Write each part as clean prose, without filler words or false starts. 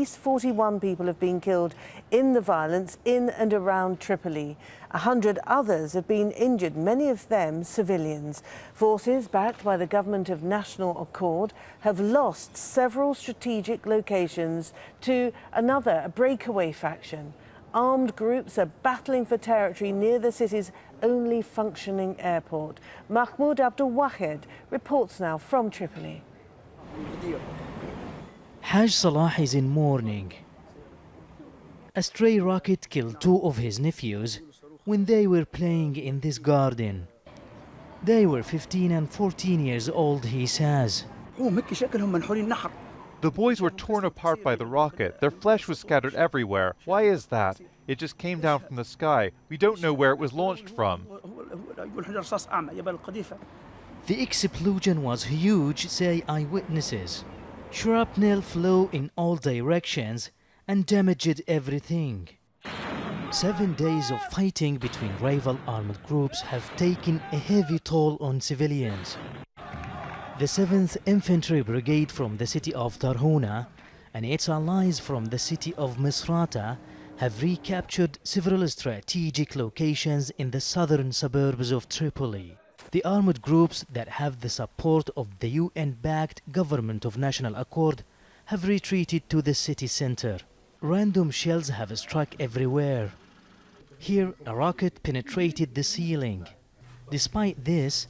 least 41 people have been killed in the violence in and around Tripoli. 100 others have been injured, many of them civilians. Forces backed by the government of national accord have lost several strategic locations to a breakaway faction. Armed groups are battling for territory near the city's only functioning airport. Mahmoud Abdul Wahed reports now from Tripoli. Haj Salah is in mourning. A stray rocket killed two of his nephews when they were playing in this garden. They were 15 and 14 years old, he says. The boys were torn apart by the rocket. Their flesh was scattered everywhere. Why is that? It just came down from the sky. We don't know where it was launched from. The explosion was huge, say eyewitnesses. Shrapnel flew in all directions and damaged everything. 7 days of fighting between rival armed groups have taken a heavy toll on civilians. The 7th Infantry Brigade from the city of Tarhuna and its allies from the city of Misrata have recaptured several strategic locations in the southern suburbs of Tripoli. The armed groups that have the support of the UN-backed Government of National Accord have retreated to the city center. Random shells have struck everywhere. Here, a rocket penetrated the ceiling. Despite this,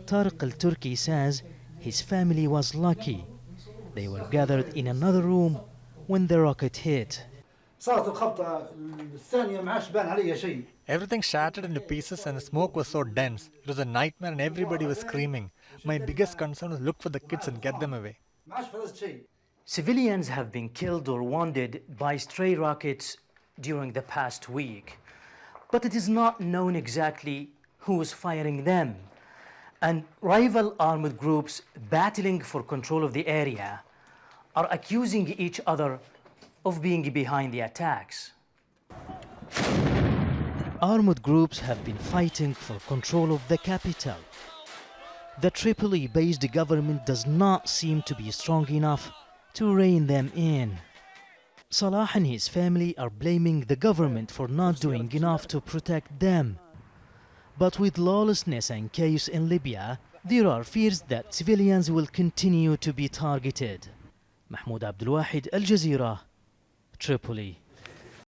TARIQ AL-TURKI says his family was lucky. They were gathered in another room when the rocket hit. Everything shattered into pieces and the smoke was so dense. It was a nightmare and everybody was screaming. My biggest concern was look for the kids and get them away. Civilians have been killed or wounded by stray rockets during the past week. But it is not known exactly who is firing them. And rival armed groups battling for control of the area are accusing each other of being behind the attacks. Armed groups have been fighting for control of the capital. The Tripoli-based government does not seem to be strong enough to rein them in. Salah and his family are blaming the government for not doing enough to protect them. But with lawlessness and chaos in Libya, there are fears that civilians will continue to be targeted. Mahmoud Abdul Wahed, Al Jazeera, Tripoli.